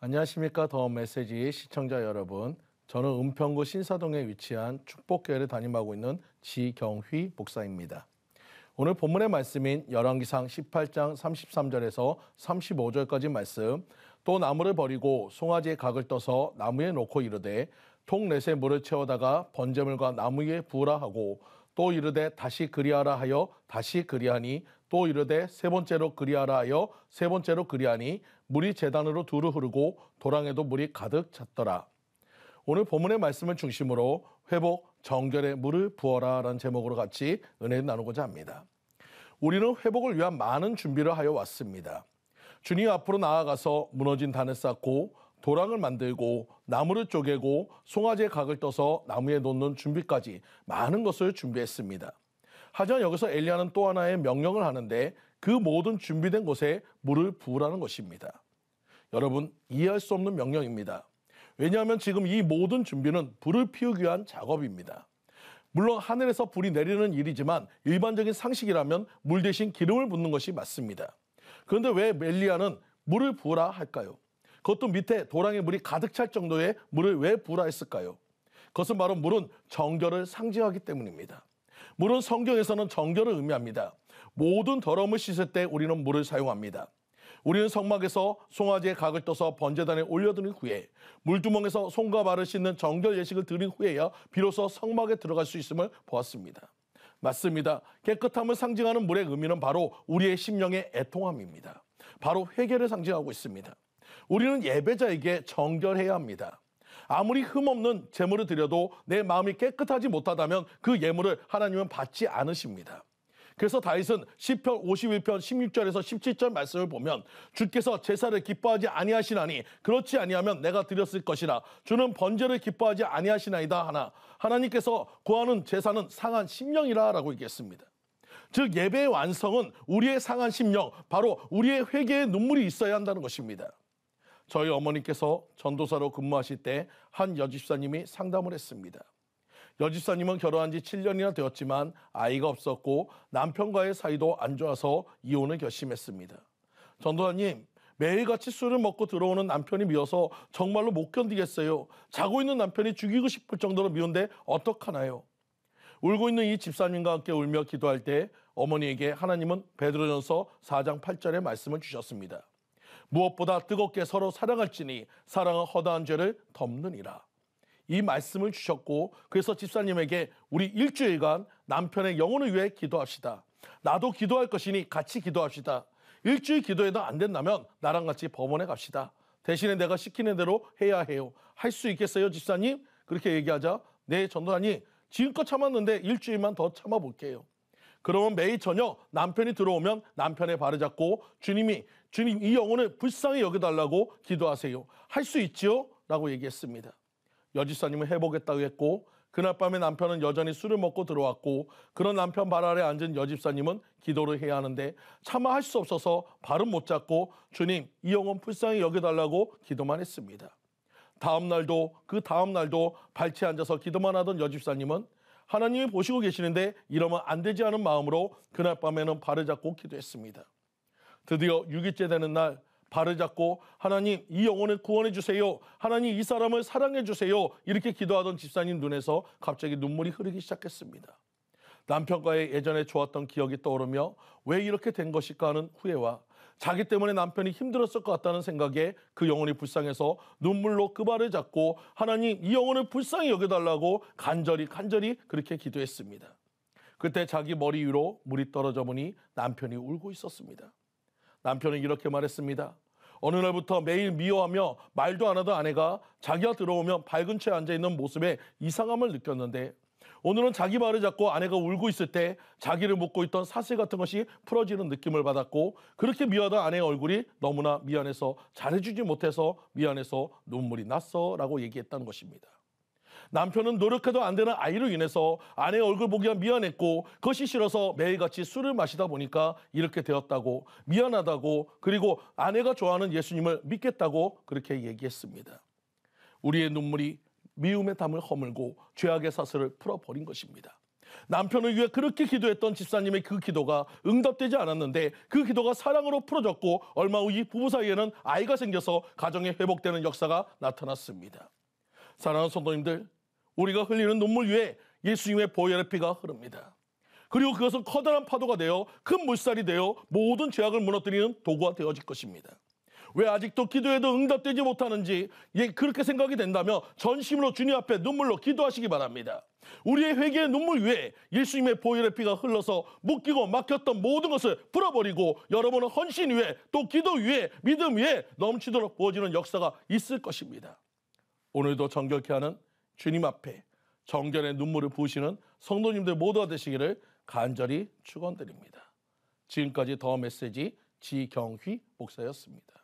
안녕하십니까. 더 메시지 시청자 여러분. 저는 은평구 신사동에 위치한 축복교회를 담임하고 있는 지경휘 목사입니다. 오늘 본문의 말씀인 열왕기상 18장 33절에서 35절까지 말씀, 또 나무를 버리고 송아지의 각을 떠서 나무에 놓고 이르되 통넷에 물을 채워다가 번제물과 나무 위에 부으라 하고, 또 이르되 다시 그리하라 하여 다시 그리하니, 또 이르되 세 번째로 그리하라 하여 세 번째로 그리하니 물이 제단으로 두루 흐르고 도랑에도 물이 가득 찼더라. 오늘 본문의 말씀을 중심으로 회복 정결의 물을 부어라 라는 제목으로 같이 은혜를 나누고자 합니다. 우리는 회복을 위한 많은 준비를 하여 왔습니다. 주님 앞으로 나아가서 무너진 단을 쌓고 도랑을 만들고 나무를 쪼개고 송아지의 각을 떠서 나무에 놓는 준비까지 많은 것을 준비했습니다. 하지만 여기서 엘리야는 또 하나의 명령을 하는데, 그 모든 준비된 곳에 물을 부으라는 것입니다. 여러분, 이해할 수 없는 명령입니다. 왜냐하면 지금 이 모든 준비는 불을 피우기 위한 작업입니다. 물론 하늘에서 불이 내리는 일이지만 일반적인 상식이라면 물 대신 기름을 붓는 것이 맞습니다. 그런데 왜 엘리야는 물을 부으라 할까요? 그것도 밑에 도랑에 물이 가득 찰 정도의 물을 왜 부으라 했을까요? 그것은 바로 물은 정결을 상징하기 때문입니다. 물은 성경에서는 정결을 의미합니다. 모든 더러움을 씻을 때 우리는 물을 사용합니다. 우리는 성막에서 송아지의 각을 떠서 번제단에 올려드린 후에 물두멍에서 손과 발을 씻는 정결 예식을 드린 후에야 비로소 성막에 들어갈 수 있음을 보았습니다. 맞습니다. 깨끗함을 상징하는 물의 의미는 바로 우리의 심령의 애통함입니다. 바로 회개를 상징하고 있습니다. 우리는 예배자에게 정결해야 합니다. 아무리 흠없는 제물을 드려도 내 마음이 깨끗하지 못하다면 그 예물을 하나님은 받지 않으십니다. 그래서 다윗은 시편 51편 16절에서 17절 말씀을 보면, 주께서 제사를 기뻐하지 아니하시나니 그렇지 아니하면 내가 드렸을 것이라, 주는 번제를 기뻐하지 아니하시나이다 하나, 하나님께서 구하는 제사는 상한 심령이라 라고 얘기했습니다. 즉 예배의 완성은 우리의 상한 심령, 바로 우리의 회개의 눈물이 있어야 한다는 것입니다. 저희 어머니께서 전도사로 근무하실 때 한 여집사님이 상담을 했습니다. 여집사님은 결혼한 지 7년이나 되었지만 아이가 없었고 남편과의 사이도 안 좋아서 이혼을 결심했습니다. 전도사님, 매일같이 술을 먹고 들어오는 남편이 미워서 정말로 못 견디겠어요. 자고 있는 남편이 죽이고 싶을 정도로 미운데 어떡하나요? 울고 있는 이 집사님과 함께 울며 기도할 때 어머니에게 하나님은 베드로전서 4장 8절의 말씀을 주셨습니다. 무엇보다 뜨겁게 서로 사랑할지니 사랑은 허다한 죄를 덮느니라. 이 말씀을 주셨고, 그래서 집사님에게 우리 일주일간 남편의 영혼을 위해 기도합시다. 나도 기도할 것이니 같이 기도합시다. 일주일 기도해도 안 된다면 나랑 같이 법원에 갑시다. 대신에 내가 시키는 대로 해야 해요. 할 수 있겠어요, 집사님? 그렇게 얘기하자, 네, 전도사님, 지금껏 참았는데 일주일만 더 참아볼게요. 그러면 매일 저녁 남편이 들어오면 남편의 발을 잡고 주님 이 영혼을 불쌍히 여겨달라고 기도하세요. 할 수 있지요? 라고 얘기했습니다. 여집사님은 해보겠다고 했고, 그날 밤에 남편은 여전히 술을 먹고 들어왔고, 그런 남편 발 아래 앉은 여집사님은 기도를 해야 하는데 차마 할 수 없어서 발은 못 잡고 주님 이 영혼 불쌍히 여겨달라고 기도만 했습니다. 그 다음 날도 발치에 앉아서 기도만 하던 여집사님은 하나님이 보시고 계시는데 이러면 안 되지 않은 마음으로 그날 밤에는 발을 잡고 기도했습니다. 드디어 6일째 되는 날 발을 잡고 하나님 이 영혼을 구원해 주세요. 하나님 이 사람을 사랑해 주세요. 이렇게 기도하던 집사님 눈에서 갑자기 눈물이 흐르기 시작했습니다. 남편과의 예전에 좋았던 기억이 떠오르며 왜 이렇게 된 것일까 하는 후회와 자기 때문에 남편이 힘들었을 것 같다는 생각에 그 영혼이 불쌍해서 눈물로 그 발을 잡고 하나님 이 영혼을 불쌍히 여겨달라고 간절히 그렇게 기도했습니다. 그때 자기 머리 위로 물이 떨어져 보니 남편이 울고 있었습니다. 남편은 이렇게 말했습니다. 어느 날부터 매일 미워하며 말도 안 하던 아내가 자기가 들어오면 밝은 채 앉아있는 모습에 이상함을 느꼈는데, 오늘은 자기 발을 잡고 아내가 울고 있을 때 자기를 묶고 있던 사슬 같은 것이 풀어지는 느낌을 받았고, 그렇게 미워하던 아내의 얼굴이 너무나 미안해서 잘해주지 못해서 미안해서 눈물이 났어 라고 얘기했다는 것입니다. 남편은 노력해도 안 되는 아이로 인해서 아내의 얼굴 보기가 미안했고, 그것이 싫어서 매일같이 술을 마시다 보니까 이렇게 되었다고, 미안하다고, 그리고 아내가 좋아하는 예수님을 믿겠다고 그렇게 얘기했습니다. 우리의 눈물이 미움의 담을 허물고 죄악의 사슬을 풀어버린 것입니다. 남편을 위해 그렇게 기도했던 집사님의 그 기도가 응답되지 않았는데 그 기도가 사랑으로 풀어졌고 얼마 후 이 부부 사이에는 아이가 생겨서 가정이 회복되는 역사가 나타났습니다. 사랑하는 성도님들, 우리가 흘리는 눈물 위에 예수님의 보혈의 피가 흐릅니다. 그리고 그것은 커다란 파도가 되어 큰 물살이 되어 모든 죄악을 무너뜨리는 도구가 되어질 것입니다. 왜 아직도 기도해도 응답되지 못하는지 그렇게 생각이 된다면 전심으로 주님 앞에 눈물로 기도하시기 바랍니다. 우리의 회개의 눈물 위에 예수님의 보혈의 피가 흘러서 묶이고 막혔던 모든 것을 풀어버리고 여러분은 헌신 위에 또 기도 위에 믿음 위에 넘치도록 부어지는 역사가 있을 것입니다. 오늘도 정결케 하는 주님 앞에 정결의 눈물을 부으시는 성도님들 모두가 되시기를 간절히 축원드립니다. 지금까지 더 메시지 지경휘 목사였습니다.